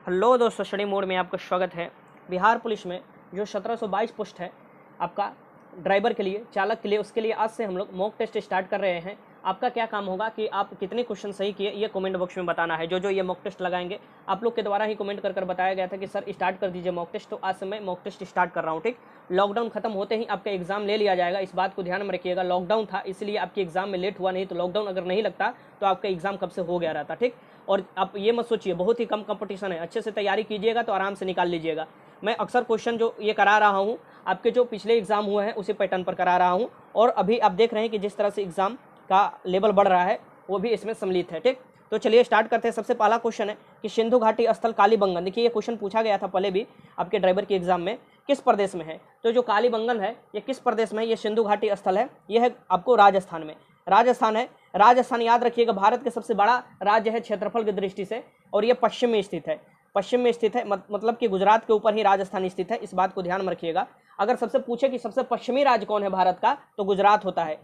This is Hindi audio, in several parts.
हेलो दोस्तों, स्टडी मोड में आपका स्वागत है। बिहार पुलिस में जो 1722 पोस्ट है आपका ड्राइवर के लिए, चालक के लिए, उसके लिए आज से हम लोग मॉक टेस्ट स्टार्ट कर रहे हैं। आपका क्या काम होगा कि आप कितने क्वेश्चन सही किए ये कमेंट बॉक्स में बताना है। जो ये मॉक टेस्ट लगाएंगे आप लोग के द्वारा ही कमेंट कर बताया गया था कि सर स्टार्ट कर दीजिए मॉक टेस्ट, तो आज से मैं मॉक टेस्ट स्टार्ट कर रहा हूँ। ठीक, लॉकडाउन खत्म होते ही आपका एग्जाम ले लिया जाएगा, इस बात को ध्यान में रखिएगा। लॉकडाउन था इसलिए आपके एग्जाम में लेट हुआ, नहीं तो लॉकडाउन अगर नहीं लगता तो आपका एग्जाम कब से हो गया रहता। ठीक, और आप ये मत सोचिए बहुत ही कम कंपटीशन है, अच्छे से तैयारी कीजिएगा तो आराम से निकाल लीजिएगा। मैं अक्सर क्वेश्चन जो ये करा रहा हूँ आपके जो पिछले एग्जाम हुए हैं उसी पैटर्न पर करा रहा हूँ, और अभी आप देख रहे हैं कि जिस तरह से एग्जाम का लेवल बढ़ रहा है वो भी इसमें सम्मिलित है। ठीक, तो चलिए स्टार्ट करते हैं। सबसे पहला क्वेश्चन है कि सिंधु घाटी स्थल कालीबंगन। देखिए ये क्वेश्चन पूछा गया था पहले भी आपके ड्राइवर के एग्जाम में, किस प्रदेश में है। तो जो कालीबंगन है ये किस प्रदेश में है, ये सिंधु घाटी स्थल है, ये है आपको राजस्थान में। राजस्थान है, राजस्थान याद रखिएगा भारत के सबसे बड़ा राज्य है क्षेत्रफल की दृष्टि से, और ये पश्चिम में स्थित है। पश्चिम में स्थित है मतलब कि गुजरात के ऊपर ही राजस्थान स्थित है, इस बात को ध्यान में रखिएगा। अगर सबसे पूछे कि सबसे पश्चिमी राज्य कौन है भारत का, तो गुजरात होता है,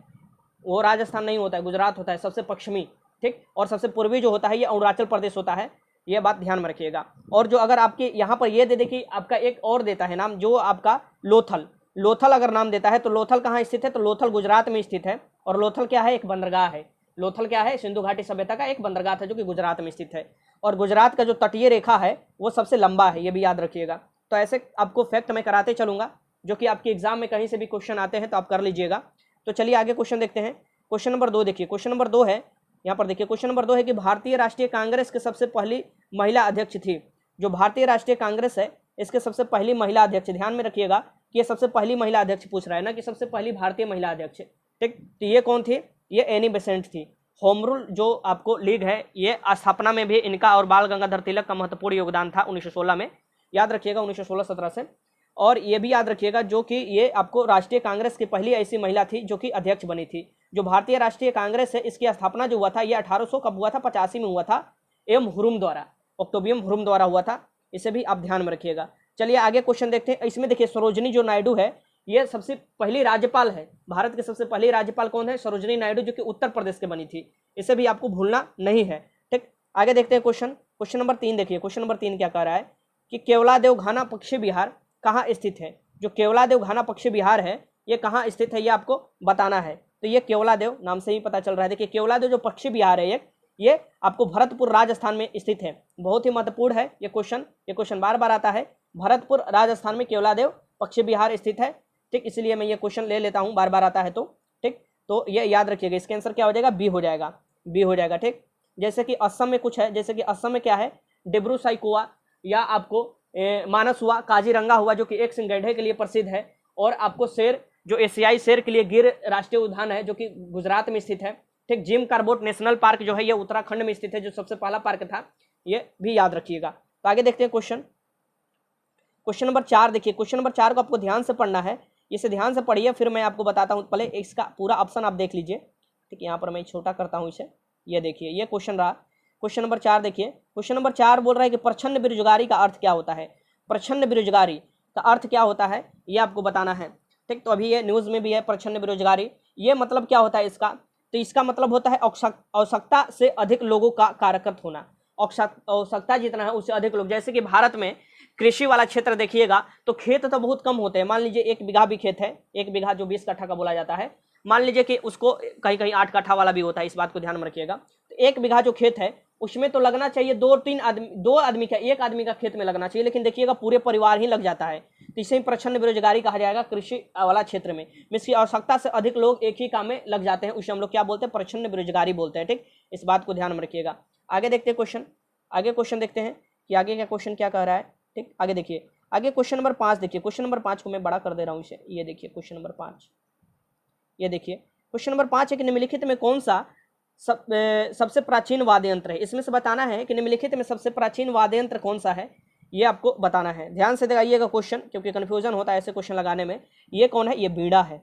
वो राजस्थान नहीं होता है, गुजरात होता है सबसे पश्चिमी। ठीक, और सबसे पूर्वी जो होता है ये अरुणाचल प्रदेश होता है, ये बात ध्यान में रखिएगा। और जो अगर आपके यहाँ पर ये दे दे कि आपका एक और देता है नाम, जो आपका लोथल, लोथल अगर नाम देता है तो लोथल कहाँ स्थित है, तो लोथल गुजरात में स्थित है। और लोथल क्या है, एक बंदरगाह है। लोथल क्या है, सिंधु घाटी सभ्यता का एक बंदरगाह है जो कि गुजरात में स्थित है। और गुजरात का जो तटीय रेखा है वो सबसे लंबा है, ये भी याद रखिएगा। तो ऐसे आपको फैक्ट मैं कराते चलूंगा जो कि आपके एग्जाम में कहीं से भी क्वेश्चन आते हैं तो आप कर लीजिएगा। तो चलिए आगे क्वेश्चन देखते हैं। क्वेश्चन नंबर 2 देखिए, क्वेश्चन नंबर 2 है, यहाँ पर देखिए क्वेश्चन नंबर 2 है कि भारतीय राष्ट्रीय कांग्रेस के सबसे पहली महिला अध्यक्ष थी। जो भारतीय राष्ट्रीय कांग्रेस है इसके सबसे पहली महिला अध्यक्ष, ध्यान में रखिएगा कि ये सबसे पहली महिला अध्यक्ष पूछ रहा है ना, कि सबसे पहली भारतीय महिला अध्यक्ष। ठीक, तो ये कौन थी, ये एनी बेसेंट थी। होम रूल जो आपको लीग है ये स्थापना में भी इनका और बाल गंगाधर तिलक का महत्वपूर्ण योगदान था 1916 में, याद रखिएगा 1916-17 से। और ये भी याद रखिएगा जो कि ये आपको राष्ट्रीय कांग्रेस की पहली ऐसी महिला थी जो कि अध्यक्ष बनी थी। जो भारतीय राष्ट्रीय कांग्रेस है इसकी स्थापना जो हुआ था ये 1800 कब हुआ था, 85 में हुआ था, एम हुरुम द्वारा, ऑक्टोबियम हुरुम द्वारा हुआ था, इसे भी आप ध्यान में रखिएगा। चलिए आगे क्वेश्चन देखते हैं। इसमें देखिए सरोजनी जो नायडू है ये सबसे पहली राज्यपाल है, भारत के सबसे पहली राज्यपाल कौन है, सरोजनी नायडू, जो कि उत्तर प्रदेश के बनी थी, इसे भी आपको भूलना नहीं है। ठीक, आगे देखते हैं क्वेश्चन। क्वेश्चन नंबर 3 देखिए, क्वेश्चन नंबर 3 क्या कह रहा है कि केवलादेव घाना पक्षी विहार कहाँ स्थित है। जो केवलादेव घाना पक्षी विहार है ये कहाँ स्थित है ये आपको बताना है। तो ये केवलादेव नाम से ही पता चल रहा है। देखिए केवलादेव जो पक्षी विहार है ये आपको भरतपुर राजस्थान में स्थित है। बहुत ही महत्वपूर्ण है ये क्वेश्चन बार बार आता है। भरतपुर राजस्थान में केवलादेव पक्षी विहार स्थित है। ठीक, इसलिए मैं ये क्वेश्चन ले लेता हूँ, बार बार आता है तो। ठीक, तो ये याद रखिएगा, इसका आंसर क्या हो जाएगा, बी हो जाएगा, बी हो जाएगा। ठीक, जैसे कि असम में कुछ है, जैसे कि असम में क्या है, डिब्रू साइकोवा या आपको मानस हुआ, काजीरंगा हुआ जो कि एक सिंह गैंडे के लिए प्रसिद्ध है, और आपको शेर जो एशियाई शेर के लिए गिर राष्ट्रीय उद्यान है जो कि गुजरात में स्थित है। ठीक, जिम कार्बेट नेशनल पार्क जो है ये उत्तराखंड में स्थित है, जो सबसे पहला पार्क था, ये भी याद रखिएगा। तो आगे देखते हैं क्वेश्चन नंबर 4 देखिए। क्वेश्चन नंबर 4 को आपको ध्यान से पढ़ना है, इसे ध्यान से पढ़िए फिर मैं आपको बताता हूँ। पहले इसका पूरा ऑप्शन आप देख लीजिए। ठीक, यहाँ पर मैं छोटा करता हूँ इसे, ये देखिए ये क्वेश्चन रहा। क्वेश्चन नंबर 4 देखिए, क्वेश्चन नंबर 4 बोल रहा है कि प्रच्छन्न बेरोजगारी का अर्थ क्या होता है। प्रच्छन्न बेरोजगारी का अर्थ क्या होता है ये आपको बताना है। ठीक, तो अभी ये न्यूज़ में भी है प्रच्छन्न बेरोजगारी, ये मतलब क्या होता है इसका, तो इसका मतलब होता है आवश्यकता से अधिक लोगों का कार्यरत होना। आवश्यकता जितना है उससे अधिक लोग, जैसे कि भारत में कृषि वाला क्षेत्र देखिएगा तो खेत तो बहुत कम होते हैं। मान लीजिए 1 बीघा भी खेत है, 1 बीघा जो 20 कट्ठा का बोला जाता है, मान लीजिए कि उसको कहीं कहीं 8 कट्ठा वाला भी होता है, इस बात को ध्यान में रखिएगा। तो 1 बीघा जो खेत है उसमें तो लगना चाहिए 2-3 आदमी, 2 आदमी का, 1 आदमी का खेत में लगना चाहिए, लेकिन देखिएगा पूरे परिवार ही लग जाता है। तो इसे प्रच्छन्न बेरोजगारी कहा जाएगा कृषि वाला क्षेत्र में। इसकी आवश्यकता से अधिक लोग एक ही काम में लग जाते हैं, उसे हम लोग क्या बोलते हैं, प्रच्छन्न बेरोजगारी बोलते हैं। ठीक, इस बात को ध्यान में रखिएगा। आगे देखते हैं क्वेश्चन, आगे क्वेश्चन देखते हैं कि आगे क्या क्वेश्चन क्या कह रहा है। ठीक, आगे देखिए, आगे क्वेश्चन नंबर 5 देखिए। क्वेश्चन नंबर 5 को मैं बड़ा कर दे रहा हूँ इसे, ये देखिए क्वेश्चन नंबर 5, ये देखिए क्वेश्चन नंबर 5 है कि निम्नलिखित में कौन सा सबसे प्राचीन वाद्य यंत्र है। इसमें से बताना है कि निम्नलिखित में सबसे प्राचीन वाद्य यंत्र कौन सा है, ये आपको बताना है। ध्यान से लगाइएगा क्वेश्चन, क्योंकि कन्फ्यूजन होता है ऐसे क्वेश्चन लगाने में। ये कौन है, ये बीड़ा है।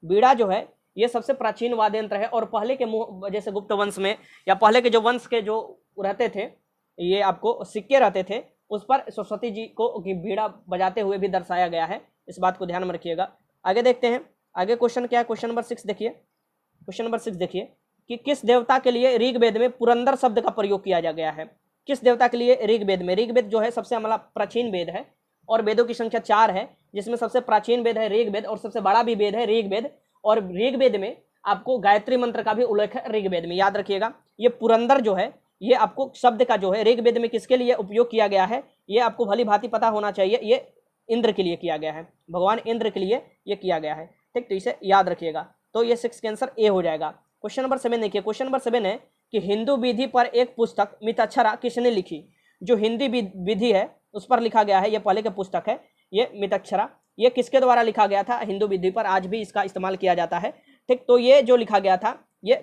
बीड़ा जो है ये सबसे प्राचीन वाद्य यंत्र है, और पहले के जैसे गुप्त वंश में या पहले के जो वंश के जो रहते थे, ये आपको सिक्के रहते थे, उस पर सरस्वती जी को बीड़ा बजाते हुए भी दर्शाया गया है, इस बात को ध्यान में रखिएगा। आगे देखते हैं, आगे क्वेश्चन क्या है, क्वेश्चन नंबर 6 देखिए। क्वेश्चन नंबर 6 देखिए कि किस देवता के लिए ऋग्वेद में पुरंदर शब्द का प्रयोग किया गया है। किस देवता के लिए? ऋग्वेद में। ऋग्वेद जो है सबसे मतलब प्राचीन वेद है और वेदों की संख्या 4 है, जिसमें सबसे प्राचीन वेद है ऋग्वेद और सबसे बड़ा भी वेद है ऋग्वेद। और ऋग्वेद में आपको गायत्री मंत्र का भी उल्लेख है ऋग्वेद में, याद रखिएगा। ये पुरंदर जो है ये आपको शब्द का जो है ऋग्वेद में किसके लिए उपयोग किया गया है ये आपको भली भांति पता होना चाहिए। ये इंद्र के लिए किया गया है, भगवान इंद्र के लिए ये किया गया है, ठीक। तो इसे याद रखिएगा। तो ये 6 का आंसर ए हो जाएगा। क्वेश्चन नंबर 7 देखिए। क्वेश्चन नंबर 7 है कि हिंदू विधि पर एक पुस्तक मिताक्षरा किसने लिखी? जो हिंदी विधि है उस पर लिखा गया है, ये पहले के पुस्तक है ये मिताक्षरा। ये किसके द्वारा लिखा गया था? हिंदू विधि पर आज भी इसका इस्तेमाल किया जाता है, ठीक। तो ये जो लिखा गया था ये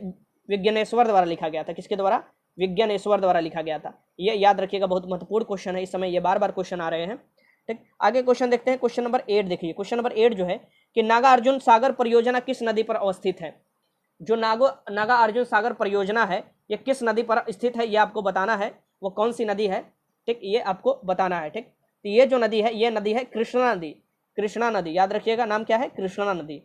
विज्ञानेश्वर द्वारा लिखा गया था। किसके द्वारा? विज्ञानेश्वर द्वारा लिखा गया था। ये याद रखिएगा, बहुत महत्वपूर्ण क्वेश्चन है, इस समय ये बार बार क्वेश्चन आ रहे हैं, ठीक। आगे क्वेश्चन देखते हैं। क्वेश्चन नंबर 8 देखिए। क्वेश्चन नंबर 8 जो है कि नागार्जुन सागर परियोजना किस नदी पर अवस्थित है? जो नागार्जुन सागर परियोजना है ये किस नदी पर स्थित है ये आपको बताना है। वो कौन सी नदी है, ठीक, ये आपको बताना है, ठीक। तो ये जो नदी है ये नदी है कृष्णा नदी। कृष्णा नदी याद रखिएगा, नाम क्या है? कृष्णा नदी।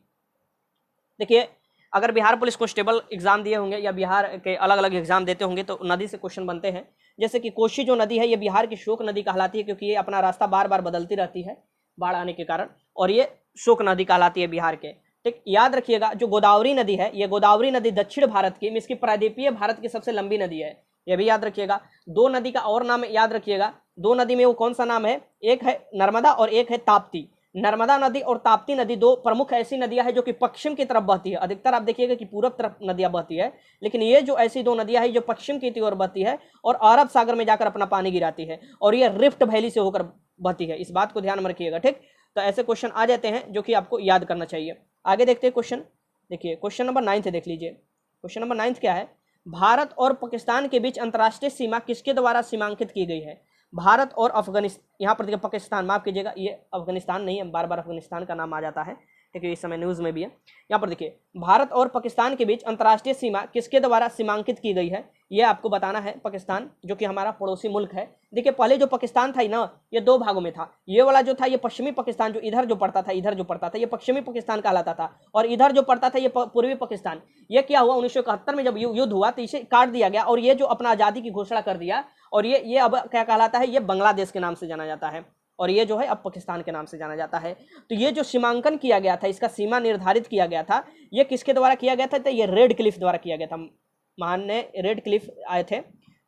देखिए अगर बिहार पुलिस कांस्टेबल एग्जाम दिए होंगे या बिहार के अलग अलग एग्जाम देते होंगे तो नदी से क्वेश्चन बनते हैं। जैसे कि कोसी जो नदी है ये बिहार की शोक नदी कहलाती है, क्योंकि ये अपना रास्ता बार बार बदलती रहती है बाढ़ आने के कारण, और ये शोक नदी कहलाती है बिहार के, ठीक। याद रखिएगा जो गोदावरी नदी है ये गोदावरी नदी दक्षिण भारत की, इसकी प्रायद्वीपीय भारत की सबसे लंबी नदी है, ये भी याद रखिएगा। 2 नदी का और नाम याद रखिएगा। 2 नदी में वो कौन सा नाम है? एक है नर्मदा और एक है ताप्ती। नर्मदा नदी और ताप्ती नदी 2 प्रमुख ऐसी नदियां हैं जो कि पश्चिम की तरफ बहती है। अधिकतर आप देखिएगा कि पूरब तरफ नदियां बहती है, लेकिन ये जो ऐसी 2 नदियां हैं जो पश्चिम की ओर बहती है और अरब सागर में जाकर अपना पानी गिराती है, और ये रिफ्ट वैली से होकर बहती है। इस बात को ध्यान में रखिएगा, ठीक। तो ऐसे क्वेश्चन आ जाते हैं जो कि आपको याद करना चाहिए। आगे देखते हैं क्वेश्चन। देखिए क्वेश्चन नंबर 9 देख लीजिए। क्वेश्चन नंबर 9 क्या है? भारत और पाकिस्तान के बीच अंतर्राष्ट्रीय सीमा किसके द्वारा सीमांकित की गई है? भारत और अफगानिस्तान, यहाँ पर देखिए पाकिस्तान, माफ कीजिएगा ये अफगानिस्तान नहीं है, बार बार अफगानिस्तान का नाम आ जाता है, ठीक है, इस समय न्यूज़ में भी है। यहाँ पर देखिए भारत और पाकिस्तान के बीच अंतर्राष्ट्रीय सीमा किसके द्वारा सीमांकित की गई है ये आपको बताना है। पाकिस्तान जो कि हमारा पड़ोसी मुल्क है। देखिए पहले जो पाकिस्तान था ना ये 2 भागों में था। ये वाला जो था ये पश्चिमी पाकिस्तान, जो इधर जो पड़ता था इधर जो पड़ता था ये पश्चिमी पाकिस्तान कहलाता था, और इधर जो पड़ता था ये पूर्वी पाकिस्तान। ये क्या हुआ 1971 में जब युद्ध हुआ तो इसे काट दिया गया और ये जो अपना आज़ादी की घोषणा कर दिया, और ये अब क्या कहलाता है? ये बांग्लादेश के नाम से जाना जाता है, और ये जो है अब पाकिस्तान के नाम से जाना जाता है। तो ये जो सीमांकन किया गया था, इसका सीमा निर्धारित किया गया था, ये किसके द्वारा किया गया था? तो ये रेड क्लिफ द्वारा किया गया था। महान रेड क्लिफ आए थे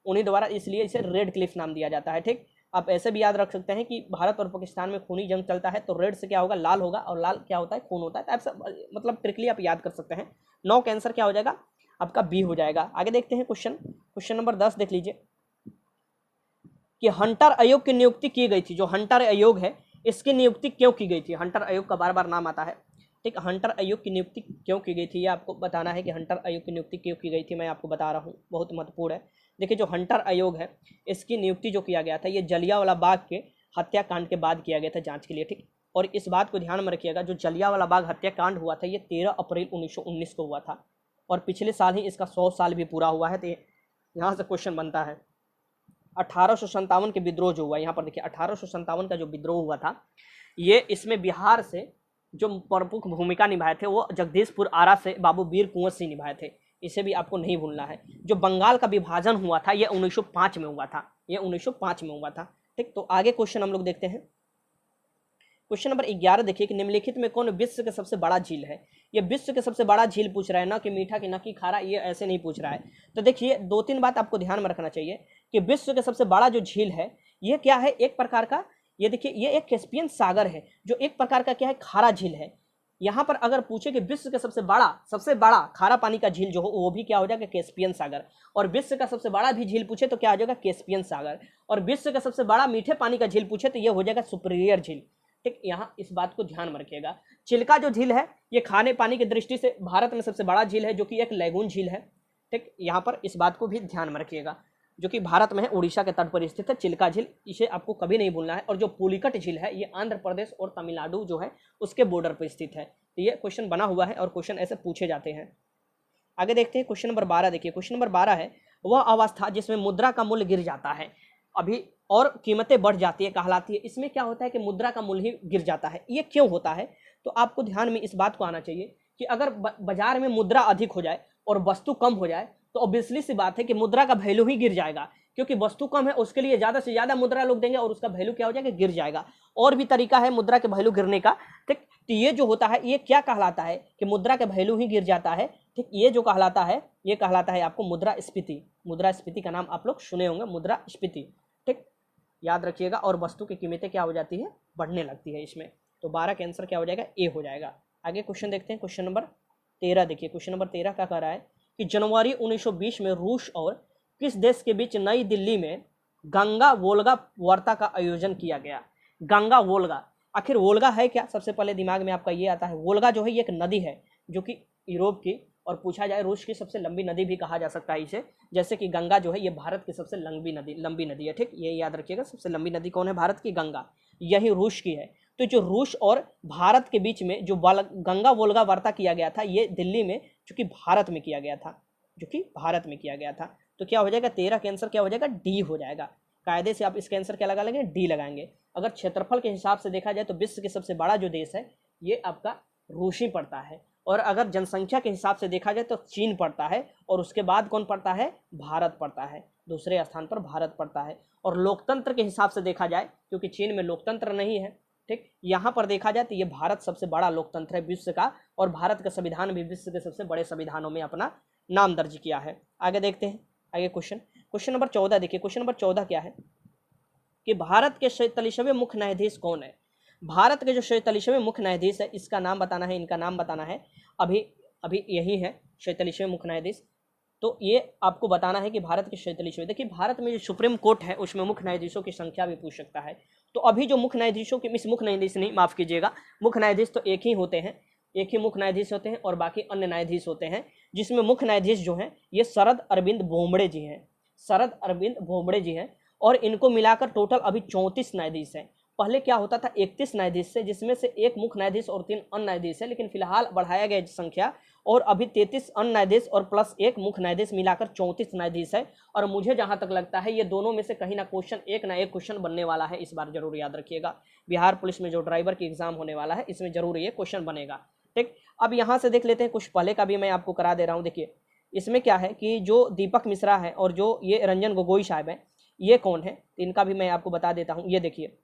उन्हीं द्वारा, इसलिए इसे रेड क्लिफ नाम दिया जाता है, ठीक। आप ऐसे भी याद रख सकते हैं कि भारत और पाकिस्तान में खूनी जंग चलता है तो रेड से क्या होगा? लाल होगा, और लाल क्या होता है? खून होता है। तो आप मतलब ट्रिकली आप याद कर सकते हैं। 9 का आंसर क्या हो जाएगा? आपका बी हो जाएगा। आगे देखते हैं क्वेश्चन नंबर 10 देख लीजिए कि हंटर आयोग की नियुक्ति की गई थी। जो हंटर आयोग है इसकी नियुक्ति क्यों की गई थी? हंटर आयोग का बार बार नाम आता है, ठीक। हंटर आयोग की नियुक्ति क्यों की गई थी ये आपको बताना है कि हंटर आयोग की नियुक्ति क्यों की गई थी। मैं आपको बता रहा हूँ, बहुत महत्वपूर्ण है। देखिए जो हंटर आयोग है इसकी नियुक्ति जो किया गया था ये जलियांवाला बाग के हत्याकांड के बाद किया गया था जांच के लिए, ठीक। और इस बात को ध्यान में रखिएगा, जो जलियांवाला बाग हत्याकांड हुआ था ये 13 अप्रैल 1919 को हुआ था, और पिछले साल ही इसका 100 साल भी पूरा हुआ है। तो यहाँ से क्वेश्चन बनता है 1857 के विद्रोह जो हुआ, यहाँ पर देखिए 1857 का जो विद्रोह हुआ था ये, इसमें बिहार से जो प्रमुख भूमिका निभाए थे वो जगदीशपुर आरा से बाबू वीर कुंवर सिंह निभाए थे। इसे भी आपको नहीं भूलना है। जो बंगाल का विभाजन हुआ था ये 1905 में हुआ था, ये 1905 में हुआ था, ठीक। तो आगे क्वेश्चन हम लोग देखते हैं। क्वेश्चन नंबर 11 देखिए कि निम्नलिखित में कौन विश्व का सबसे बड़ा झील है? ये विश्व का सबसे बड़ा झील पूछ रहा है, ना कि मीठा कि ना कि खारा, ये ऐसे नहीं पूछ रहा है। तो देखिए 2-3 बात आपको ध्यान में रखना चाहिए कि विश्व का सबसे बड़ा जो झील है ये क्या है? एक प्रकार का, ये देखिए ये एक कैस्पियन सागर है, जो एक प्रकार का क्या है? खारा झील है। यहाँ पर अगर पूछे कि विश्व का सबसे बड़ा खारा पानी का झील जो हो वो भी क्या हो जाएगा? कैस्पियन सागर। और विश्व का सबसे बड़ा भी झील पूछे तो क्या हो जाएगा? कैस्पियन सागर। और विश्व का सबसे बड़ा मीठे पानी का झील पूछे तो ये हो जाएगा सुपीरियर झील, ठीक। यहाँ इस बात को ध्यान में रखिएगा। चिल्का जो झील है ये खाने पानी की दृष्टि से भारत में सबसे बड़ा झील है, जो कि एक लैगून झील है, ठीक। यहाँ पर इस बात को भी ध्यान में रखिएगा, जो कि भारत में है, उड़ीसा के तट पर स्थित है चिल्का झील, इसे आपको कभी नहीं भूलना है। और जो पुलिकट झील है ये आंध्र प्रदेश और तमिलनाडु जो है उसके बॉर्डर पर स्थित है। तो ये क्वेश्चन बना हुआ है और क्वेश्चन ऐसे पूछे जाते हैं। आगे देखते हैं क्वेश्चन नंबर 12 देखिए। क्वेश्चन नंबर 12 है वह अवस्था जिसमें मुद्रा का मूल्य गिर जाता है अभी और कीमतें बढ़ जाती है कहलाती है। इसमें क्या होता है कि मुद्रा का मूल्य ही गिर जाता है। ये क्यों होता है? तो आपको ध्यान में इस बात को आना चाहिए कि अगर बाजार में मुद्रा अधिक हो जाए और वस्तु कम हो जाए तो ऑब्वियसली सी बात है कि मुद्रा का वैल्यू ही गिर जाएगा। क्योंकि वस्तु कम है उसके लिए ज़्यादा से ज़्यादा मुद्रा लोग देंगे और उसका वैल्यू क्या हो जाएगा, गिर जाएगा। और भी तरीका है मुद्रा के वैल्यू गिरने का, ठीक। तो ये जो होता है ये क्या कहलाता है कि मुद्रा के वैल्यू ही गिर जाता है, ठीक। ये जो कहलाता है ये कहलाता है आपको मुद्रास्फीति। मुद्रास्फीति का नाम आप लोग सुने होंगे, मुद्रास्फीति, ठीक, याद रखिएगा। और वस्तु की कीमतें क्या हो जाती है, बढ़ने लगती है इसमें। तो 12 का आंसर क्या हो जाएगा, ए हो जाएगा। आगे क्वेश्चन देखते हैं, क्वेश्चन नंबर 13 देखिए। क्वेश्चन नंबर 13 क्या कह रहा है कि जनवरी 1920 में रूस और किस देश के बीच नई दिल्ली में गंगा वोल्गा वार्ता का आयोजन किया गया। गंगा वोल्गा, आखिर वोल्गा है क्या, सबसे पहले दिमाग में आपका ये आता है। वोल्गा जो है ये एक नदी है जो कि यूरोप की, और पूछा जाए रूस की सबसे लंबी नदी भी कहा जा सकता है इसे। जैसे कि गंगा जो है ये भारत की सबसे लंबी नदी है, ठीक। ये याद रखिएगा, सबसे लंबी नदी कौन है भारत की, गंगा, यही रूस की है। तो जो रूस और भारत के बीच में जो गंगा वोल्गा वार्ता किया गया था ये दिल्ली में, जो कि भारत में किया गया था, जो कि भारत में किया गया था। तो क्या हो जाएगा, 13 का आंसर क्या हो जाएगा, डी हो जाएगा। कायदे से आप इसका आंसर क्या लगा लेंगे, डी लगाएंगे। अगर क्षेत्रफल के हिसाब से देखा जाए तो विश्व के सबसे बड़ा जो देश है ये आपका रूस ही पड़ता है, और अगर जनसंख्या के हिसाब से देखा जाए तो चीन पड़ता है, और उसके बाद कौन पड़ता है, भारत पड़ता है, दूसरे स्थान पर भारत पड़ता है। और लोकतंत्र के हिसाब से देखा जाए, क्योंकि चीन में लोकतंत्र नहीं है, ठीक, यहाँ पर देखा जाए तो ये भारत सबसे बड़ा लोकतंत्र है विश्व का, और भारत का संविधान भी विश्व के सबसे बड़े संविधानों में अपना नाम दर्ज किया है। आगे देखते हैं, आगे क्वेश्चन नंबर 14 देखिए। क्वेश्चन नंबर 14 क्या है कि भारत के 47वें मुख्य न्यायाधीश कौन है। भारत के जो 47वें मुख्य न्यायाधीश है इसका नाम बताना है, इनका नाम बताना है। अभी यही है 47वें मुख्य न्यायाधीश। तो ये आपको बताना है कि भारत के 47वें, देखिए भारत में जो सुप्रीम कोर्ट है उसमें मुख्य न्यायाधीशों की संख्या भी पूछ सकता है। तो अभी जो मुख्य न्यायाधीशों की, मुख्य न्यायाधीश नहीं, माफ कीजिएगा, मुख्य न्यायाधीश तो एक ही होते हैं, एक ही मुख्य न्यायाधीश होते हैं और बाकी अन्य न्यायाधीश होते हैं, जिसमें मुख्य न्यायाधीश जो हैं ये शरद अरविंद बोबड़े जी हैं, शरद अरविंद बोबड़े जी हैं। और इनको मिलाकर टोटल अभी 34 न्यायाधीश हैं। पहले क्या होता था 31 न्यायाधीश से, जिसमें से एक मुख्य न्यायाधीश और 3 अन्य न्यायाधीश है, लेकिन फिलहाल बढ़ाया गया संख्या, और अभी 33 अन्य न्यायाधीश और प्लस एक मुख्य न्यायाधीश मिलाकर 34 न्यायाधीश है। और मुझे जहां तक लगता है ये दोनों में से कहीं ना एक क्वेश्चन बनने वाला है, इस बार जरूर याद रखिएगा। बिहार पुलिस में जो ड्राइवर की एग्जाम होने वाला है इसमें जरूर ये क्वेश्चन बनेगा, ठीक। अब यहाँ से देख लेते हैं, कुछ पहले का भी मैं आपको करा दे रहा हूँ। देखिए इसमें क्या है कि जो दीपक मिश्रा है और जो ये रंजन गोगोई साहब हैं, ये कौन है, इनका भी मैं आपको बता देता हूँ। ये देखिए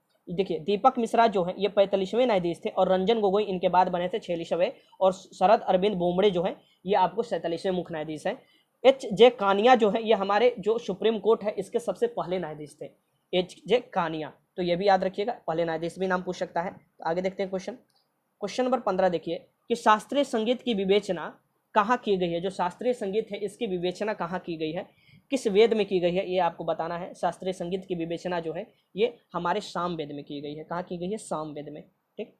दीपक मिश्रा जो है ये 45वें न्यायाधीश थे, और रंजन गोगोई इनके बाद बने थे 46वें, और शरद अरविंद बोबड़े जो हैं ये आपको 47वें मुख्य न्यायाधीश हैं। एच जे कानिया जो है ये हमारे जो सुप्रीम कोर्ट है इसके सबसे पहले न्यायाधीश थे, एच जे कानिया। तो ये भी याद रखिएगा, पहले न्यायाधीश भी नाम पूछ सकता है। तो आगे देखते हैं क्वेश्चन नंबर 15 देखिए कि शास्त्रीय संगीत की विवेचना कहाँ की गई है। जो शास्त्रीय संगीत है इसकी विवेचना कहाँ की गई है, किस वेद में की गई है, ये आपको बताना है। शास्त्रीय संगीत की विवेचना जो है ये हमारे साम वेद में की गई है। कहाँ की गई है, साम वेद में, ठीक,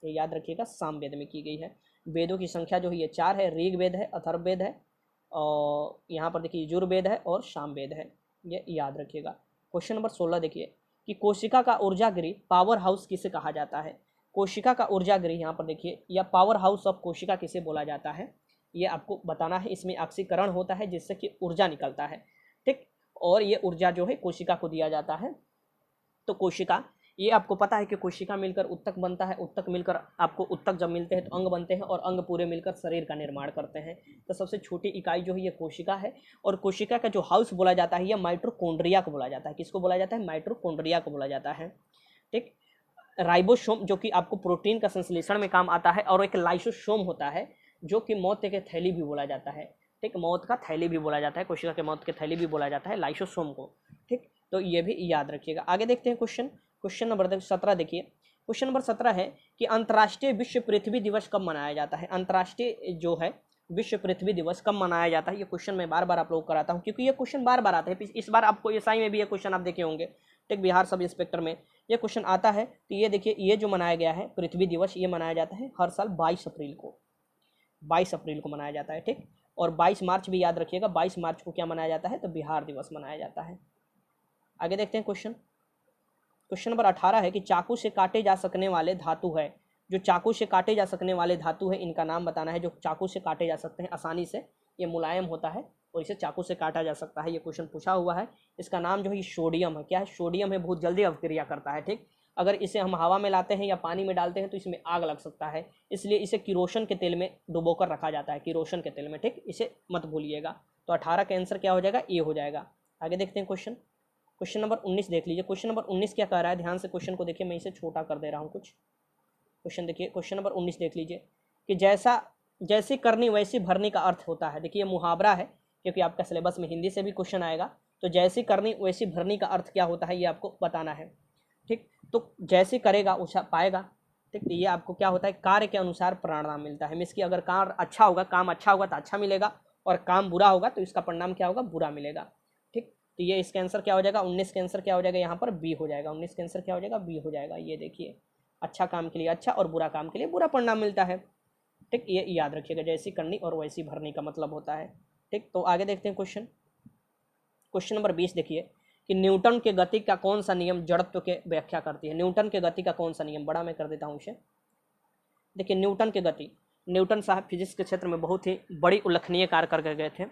ये याद रखिएगा, साम वेद में की गई है। वेदों की संख्या जो है ये 4 है, ऋग वेद है, अथर्ववेद है, और यहाँ पर देखिए यजुर्वेद है और साम वेद है, ये याद रखिएगा। क्वेश्चन नंबर 16 देखिए कि कोशिका का ऊर्जा गृह पावर हाउस किसे कहा जाता है। कोशिका का ऊर्जा गृह यहाँ पर देखिए, या पावर हाउस ऑफ कोशिका किसे बोला जाता है, ये आपको बताना है। इसमें ऑक्सीकरण होता है जिससे कि ऊर्जा निकलता है, ठीक, और ये ऊर्जा जो है कोशिका को दिया जाता है। तो कोशिका, ये आपको पता है कि कोशिका मिलकर उत्तक बनता है, उत्तक मिलकर आपको उत्तक जब मिलते हैं तो अंग बनते हैं, और अंग पूरे मिलकर शरीर का निर्माण करते हैं। तो सबसे छोटी इकाई जो है ये कोशिका है, और कोशिका का जो हाउस बोला जाता है ये माइटोकॉन्ड्रिया को बोला जाता है। किसको बोला जाता है, माइटोकॉन्ड्रिया को बोला जाता है, ठीक। राइबोसोम जो कि आपको प्रोटीन का संश्लेषण में काम आता है, और एक लाइसोसोम होता है जो कि मौत के थैली भी बोला जाता है, ठीक, मौत का थैली भी बोला जाता है, कोशिका के मौत के थैली भी बोला जाता है लाइसोसोम को, ठीक। तो ये भी याद रखिएगा। आगे देखते हैं क्वेश्चन नंबर 17 देखिए। क्वेश्चन नंबर 17 है कि अंतर्राष्ट्रीय विश्व पृथ्वी दिवस कब मनाया जाता है। अंतर्राष्ट्रीय जो है विश्व पृथ्वी दिवस कब मनाया जाता है, ये क्वेश्चन मैं बार बार आप लोग कराता हूँ, क्योंकि ये क्वेश्चन बार बार आता है। इस बार आपको एसआई में भी ये क्वेश्चन आप देखे होंगे, ठीक, बिहार सब इंस्पेक्टर में ये क्वेश्चन आता है। तो ये देखिए, ये जो मनाया गया है पृथ्वी दिवस, ये मनाया जाता है हर साल 22 अप्रैल को, 22 अप्रैल को मनाया जाता है, ठीक। और 22 मार्च भी याद रखिएगा, 22 मार्च को क्या मनाया जाता है, तो बिहार दिवस मनाया जाता है। आगे देखते हैं क्वेश्चन नंबर 18 है कि चाकू से काटे जा सकने वाले धातु है। जो चाकू से काटे जा सकने वाले धातु है इनका नाम बताना है। जो चाकू से काटे जा सकते हैं आसानी से, ये मुलायम होता है और इसे चाकू से काटा जा सकता है, ये क्वेश्चन पूछा हुआ है। इसका नाम जो है सोडियम है। क्या है, सोडियम है, बहुत जल्दी अवक्रिया करता है, ठीक। अगर इसे हम हवा में लाते हैं या पानी में डालते हैं तो इसमें आग लग सकता है, इसलिए इसे किरोसिन के तेल में डुबोकर रखा जाता है, किरोसिन के तेल में, ठीक, इसे मत भूलिएगा। तो 18 का आंसर क्या हो जाएगा, ए हो जाएगा। आगे देखते हैं क्वेश्चन नंबर 19 देख लीजिए। क्वेश्चन नंबर 19 क्या कह रहा है, ध्यान से क्वेश्चन को देखिए, मैं इसे छोटा कर दे रहा हूँ कुछ। क्वेश्चन देखिए, क्वेश्चन नंबर 19 देख लीजिए कि जैसी करनी वैसी भरनी का अर्थ होता है। देखिए मुहावरा है, क्योंकि आपका सिलेबस में हिंदी से भी क्वेश्चन आएगा, तो जैसी करनी वैसी भरनी का अर्थ क्या होता है ये आपको बताना है। ठीक, तो जैसे करेगा वैसा पाएगा। ठीक, तो ये आपको क्या होता है, कार्य के अनुसार परिणाम मिलता है। मीन्स कि अगर काम अच्छा होगा तो अच्छा मिलेगा, और काम बुरा होगा तो इसका परिणाम क्या होगा, बुरा मिलेगा। ठीक, तो ये इसका आंसर क्या हो जाएगा, 19 का आंसर क्या हो जाएगा, यहाँ पर बी हो जाएगा। 19 का आंसर क्या हो जाएगा, बी हो जाएगा। ये देखिए, अच्छा काम के लिए अच्छा और बुरा काम के लिए बुरा परिणाम मिलता है। ठीक, ये याद रखिएगा, जैसी करनी और वैसी भरनी का मतलब होता है। ठीक, तो आगे देखते हैं क्वेश्चन नंबर 20 देखिए कि न्यूटन के गति का कौन सा नियम जड़त्व के व्याख्या करती है। न्यूटन के गति का कौन सा नियम, बड़ा मैं कर देता हूँ इसे। देखिए न्यूटन साहब फिजिक्स के क्षेत्र में बहुत ही बड़ी उल्लेखनीय कार्य कर गए थे,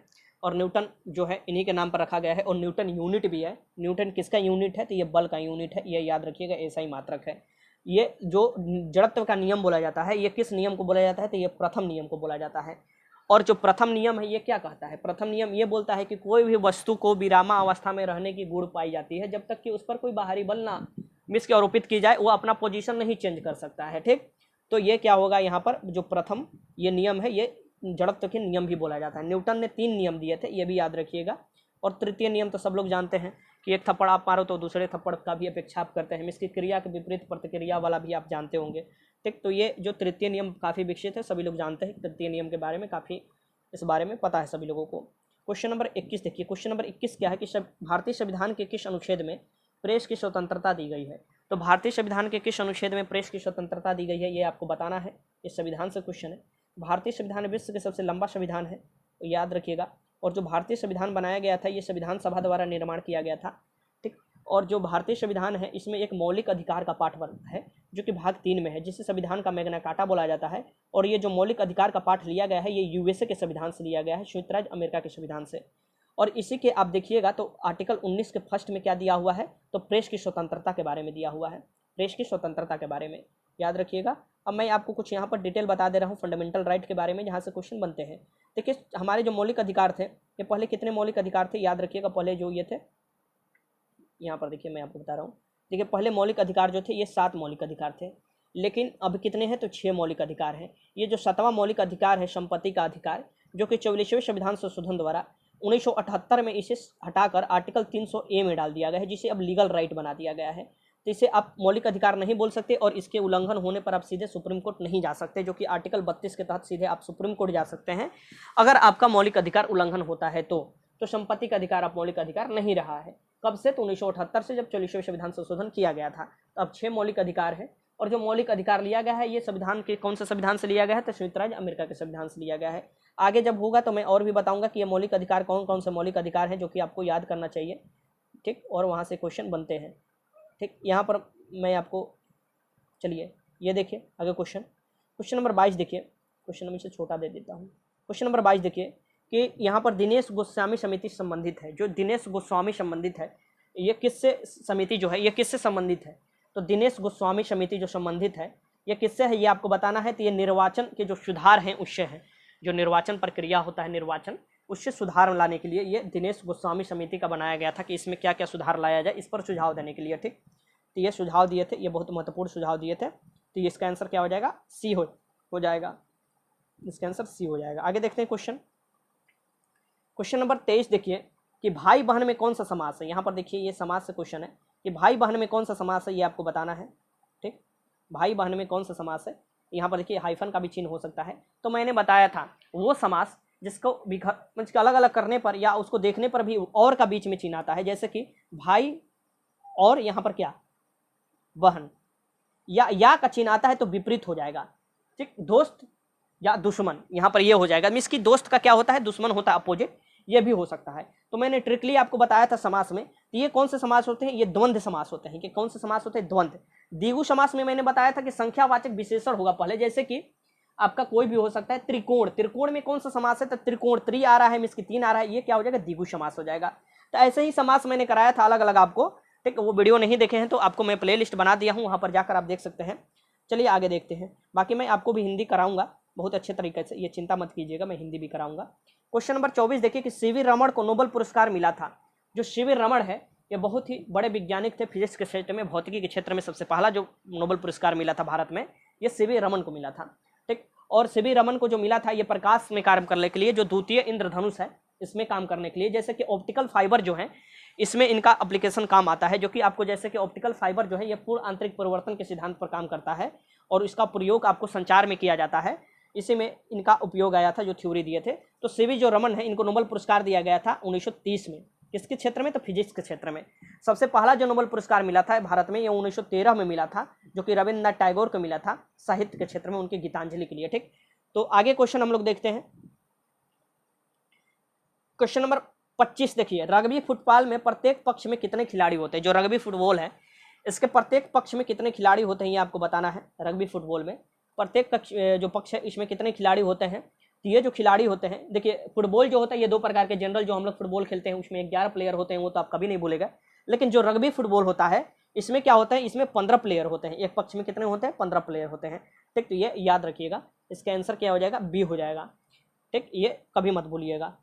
और न्यूटन जो है इन्हीं के नाम पर रखा गया है। और न्यूटन यूनिट भी है। न्यूटन किसका यूनिट है, तो ये बल का यूनिट है, ये याद रखिएगा, ऐसा ही मात्रक है। ये जो जड़त्व का नियम बोला जाता है, ये किस नियम को बोला जाता है, तो ये प्रथम नियम को बोला जाता है। और जो प्रथम नियम है ये क्या कहता है, प्रथम नियम ये बोलता है कि कोई भी वस्तु को विरामा अवस्था में रहने की गुण पाई जाती है जब तक कि उस पर कोई बाहरी बल ना मिस के आरोपित की जाए, वो अपना पोजीशन नहीं चेंज कर सकता है। ठीक, तो ये क्या होगा, यहाँ पर जो प्रथम ये नियम है, ये जड़त्व के नियम भी बोला जाता है। न्यूटन ने 3 नियम दिए थे, ये भी याद रखिएगा। और तृतीय नियम तो सब लोग जानते हैं कि एक थप्पड़ आप मारो तो दूसरे थप्पड़ का भी अपेक्षा आप करते हैं। इसकी क्रिया के विपरीत प्रतिक्रिया वाला भी आप जानते होंगे। ठीक, तो ये जो तृतीय नियम काफ़ी विकसित है, सभी लोग जानते हैं तृतीय नियम के बारे में, काफ़ी इस बारे में पता है सभी लोगों को। क्वेश्चन नंबर 21 देखिए। क्वेश्चन नंबर 21 क्या है कि भारतीय संविधान के किस अनुच्छेद में प्रेस की स्वतंत्रता दी गई है। तो भारतीय संविधान के किस अनुच्छेद में प्रेस की स्वतंत्रता दी गई है, ये आपको बताना है। इस संविधान से क्वेश्चन है। भारतीय संविधान विश्व के सबसे लंबा संविधान है, तो याद रखिएगा। और जो भारतीय संविधान बनाया गया था, ये संविधान सभा द्वारा निर्माण किया गया था। ठीक, और जो भारतीय संविधान है इसमें एक मौलिक अधिकार का पाठ है जो कि भाग 3 में है, जिसे संविधान का मैग्ना कार्टा बोला जाता है। और ये जो मौलिक अधिकार का पाठ लिया गया है, ये यूएसए के संविधान से लिया गया है, संयुक्त राज्य अमेरिका के संविधान से। और इसी के आप देखिएगा तो आर्टिकल 19 के फर्स्ट में क्या दिया हुआ है, तो प्रेस की स्वतंत्रता के बारे में दिया हुआ है। प्रेस की स्वतंत्रता के बारे में याद रखिएगा। अब मैं आपको कुछ यहाँ पर डिटेल बता दे रहा हूँ फंडामेंटल राइट के बारे में, जहाँ से क्वेश्चन बनते हैं। देखिए हमारे जो मौलिक अधिकार थे, ये पहले कितने मौलिक अधिकार थे, याद रखिएगा। पहले जो ये थे, यहाँ पर देखिए मैं आपको बता रहा हूँ। देखिए पहले मौलिक अधिकार जो थे ये 7 मौलिक अधिकार थे, लेकिन अब कितने हैं, तो 6 मौलिक अधिकार हैं। ये जो 7वां मौलिक अधिकार है संपत्ति का अधिकार, जो कि 44वें संविधान संशोधन द्वारा 1978 में इसे हटाकर आर्टिकल 300A में डाल दिया गया है, जिसे अब लीगल राइट बना दिया गया है। तो इसे आप मौलिक अधिकार नहीं बोल सकते, और इसके उल्लंघन होने पर आप सीधे सुप्रीम कोर्ट नहीं जा सकते, जो कि आर्टिकल 32 के तहत सीधे आप सुप्रीम कोर्ट जा सकते हैं अगर आपका मौलिक अधिकार उल्लंघन होता है। तो संपत्ति का अधिकार आप मौलिक अधिकार नहीं रहा है। कब से, तो 1978 से, जब 44वें संविधान संशोधन किया गया था। तो अब 6 मौलिक अधिकार है। और जो मौलिक अधिकार लिया गया है ये संविधान के कौन से संविधान से लिया गया है, तो संयुक्त राज्य अमेरिका के संविधान से लिया गया है। आगे जब होगा तो मैं और भी बताऊंगा कि ये मौलिक अधिकार कौन कौन से मौलिक अधिकार हैं जो कि आपको याद करना चाहिए। ठीक, और वहाँ से क्वेश्चन बनते हैं। ठीक, यहाँ पर मैं आपको, चलिए ये देखिए आगे क्वेश्चन नंबर 22 देखिए। क्वेश्चन नंबर से छोटा दे देता हूँ। क्वेश्चन नंबर 22 देखिए कि यहाँ पर दिनेश गोस्वामी समिति संबंधित है। जो दिनेश गोस्वामी संबंधित है, ये किससे समिति जो है ये किससे संबंधित है, तो दिनेश गोस्वामी समिति जो संबंधित है ये किससे है, ये आपको बताना है। तो ये निर्वाचन के जो सुधार हैं उससे है। जो निर्वाचन प्रक्रिया होता है, निर्वाचन, उससे सुधार लाने के लिए ये दिनेश गोस्वामी समिति का बनाया गया था कि इसमें क्या क्या सुधार लाया जाए, इस पर सुझाव देने के लिए। ठीक, तो ये सुझाव दिए थे, ये बहुत महत्वपूर्ण सुझाव दिए थे। तो इसका आंसर क्या हो जाएगा, सी हो जाएगा। इसका आंसर सी हो जाएगा। आगे देखते हैं क्वेश्चन नंबर 23 देखिए कि भाई बहन में कौन सा समास है। यहाँ पर देखिए ये समास से क्वेश्चन है कि भाई बहन में कौन सा समास है, ये आपको बताना है। ठीक, भाई बहन में कौन सा समास है। यहाँ पर देखिए हाइफन का भी चिन्ह हो सकता है। तो मैंने बताया था वो समास जिसको अलग अलग करने पर या उसको देखने पर भी और का बीच में चिन्ह आता है, जैसे कि भाई और यहाँ पर क्या, बहन, या का चिन्ह आता है तो विपरीत हो जाएगा। ठीक, दोस्त या दुश्मन, यहाँ पर ये हो जाएगा। मीन्स कि दोस्त का क्या होता है, दुश्मन होता है, अपोजिट, ये भी हो सकता है। तो मैंने ट्रिकली आपको बताया था समास में। तो ये कौन से समास होते हैं, ये द्वंद्व समास होते हैं। कि कौन से समास होते हैं, द्वंद्व। द्विगु समास में मैंने बताया था कि संख्यावाचक विशेषण होगा पहले, जैसे कि आपका कोई भी हो सकता है। त्रिकोण, त्रिकोण में कौन सा समास है, तो त्रिकोण, त्रि आ रहा है, मीन्स कि 3 आ रहा है, ये क्या हो जाएगा, द्विगु समास हो जाएगा। तो ऐसे ही समास मैंने कराया था अलग अलग आपको। ठीक, वो वीडियो नहीं देखे हैं तो आपको मैं प्ले लिस्ट बना दिया हूँ, वहाँ पर जाकर आप देख सकते हैं। चलिए आगे देखते हैं। बाकी मैं आपको भी हिंदी कराऊंगा बहुत अच्छे तरीके से, ये चिंता मत कीजिएगा, मैं हिंदी भी कराऊंगा। क्वेश्चन नंबर 24 देखिए कि सीवी रमण को नोबेल पुरस्कार मिला था। जो सीवी रमन है ये बहुत ही बड़े वैज्ञानिक थे फिजिक्स के क्षेत्र में, भौतिकी के क्षेत्र में सबसे पहला जो नोबेल पुरस्कार मिला था भारत में ये सीवी रमन को मिला था, ठीक। और सीवी रमन को जो मिला था ये प्रकाश में कार्य करने के लिए, जो द्वितीय इंद्रधनुष है इसमें काम करने के लिए, जैसे कि ऑप्टिकल फाइबर जो है इसमें इनका एप्लीकेशन काम आता है, जो कि आपको जैसे कि ऑप्टिकल फाइबर जो है ये पूर्ण आंतरिक परिवर्तन के सिद्धांत पर काम करता है और इसका प्रयोग आपको संचार में किया जाता है, इसी में इनका उपयोग आया था जो थ्योरी दिए थे। तो सीवी जो रमन है इनको नोबेल पुरस्कार दिया गया था 1930 में, किसके क्षेत्र में, तो फिजिक्स के क्षेत्र में। सबसे पहला जो नोबेल पुरस्कार मिला था भारत में ये 1913 में मिला था, जो कि रविन्द्रनाथ टैगोर को मिला था साहित्य के क्षेत्र में उनकी गीतांजलि के लिए, ठीक। तो आगे क्वेश्चन हम लोग देखते हैं, क्वेश्चन नंबर 25 देखिए, रग्बी फुटबॉल में प्रत्येक पक्ष में कितने खिलाड़ी होते हैं। जो रग्बी फुटबॉल है इसके प्रत्येक पक्ष में कितने खिलाड़ी होते हैं ये आपको बताना है। रग्बी फुटबॉल में प्रत्येक जो पक्ष है इसमें कितने खिलाड़ी होते हैं। तो ये जो खिलाड़ी होते हैं, देखिए फुटबॉल जो होता है ये दो प्रकार के, जनरल जो हम लोग फुटबॉल खेलते हैं उसमें 11 प्लेयर होते हैं, वो तो आप कभी नहीं भूलेगा। लेकिन जो रग्बी फुटबॉल होता है इसमें क्या होता है, इसमें 15 प्लेयर होते हैं, एक पक्ष में कितने होते हैं, 15 प्लेयर होते हैं, ठीक। तो ये याद रखिएगा, इसका आंसर क्या हो जाएगा, बी हो जाएगा, ठीक, ये कभी मत भूलिएगा।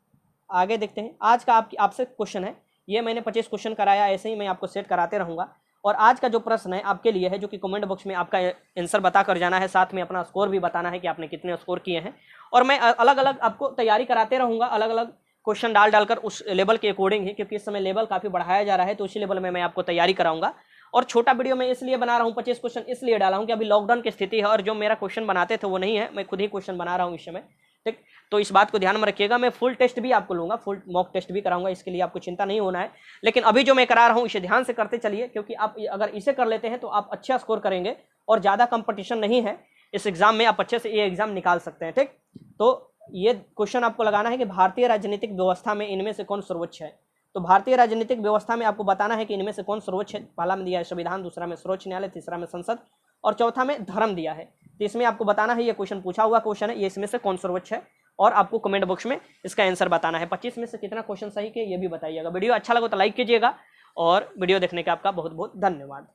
आगे देखते हैं, आज का आपसे क्वेश्चन है, ये मैंने 25 क्वेश्चन कराया, ऐसे ही मैं आपको सेट कराते रहूँगा। और आज का जो प्रश्न है आपके लिए है, जो कि कमेंट बॉक्स में आपका आंसर बता कर जाना है, साथ में अपना स्कोर भी बताना है कि आपने कितने स्कोर किए हैं। और मैं अलग अलग आपको तैयारी कराते रहूँगा, अलग अलग क्वेश्चन डालकर उस लेवल के अकॉर्डिंग ही, क्योंकि इस समय लेवल काफ़ी बढ़ाया जा रहा है, तो उसी लेवल में मैं आपको तैयारी कराऊंगा। और छोटा वीडियो मैं इसलिए बना रहा हूँ, 25 क्वेश्चन इसलिए डाला हूँ कि अभी लॉकडाउन की स्थिति है और जो मेरा क्वेश्चन बनाते थे वो नहीं है, मैं खुद ही क्वेश्चन बना रहा हूँ इस समय, ठीक। तो इस बात को ध्यान में रखिएगा, मैं फुल टेस्ट भी आपको लूंगा, फुल मॉक टेस्ट भी कराऊंगा, इसके लिए आपको चिंता नहीं होना है। लेकिन अभी जो मैं करा रहा हूँ इसे ध्यान से करते चलिए, क्योंकि आप अगर इसे कर लेते हैं तो आप अच्छा स्कोर करेंगे और ज़्यादा कंपटीशन नहीं है इस एग्जाम में, आप अच्छे से ये एग्जाम निकाल सकते हैं, ठीक। तो ये क्वेश्चन आपको लगाना है कि भारतीय राजनीतिक व्यवस्था में इनमें से कौन सर्वोच्च है। तो भारतीय राजनीतिक व्यवस्था में आपको बताना है कि इनमें से कौन सर्वोच्च है। पहला में दिया है संविधान, दूसरा में सर्वोच्च न्यायालय, तीसरा में संसद और चौथा में धर्म दिया है। तो इसमें आपको बताना है, ये क्वेश्चन पूछा हुआ क्वेश्चन है, ये इसमें से कौन सर्वोच्च है और आपको कमेंट बॉक्स में इसका आंसर बताना है। 25 में से कितना क्वेश्चन सही किए ये भी बताइएगा। वीडियो अच्छा लगा तो लाइक कीजिएगा और वीडियो देखने का आपका बहुत बहुत धन्यवाद।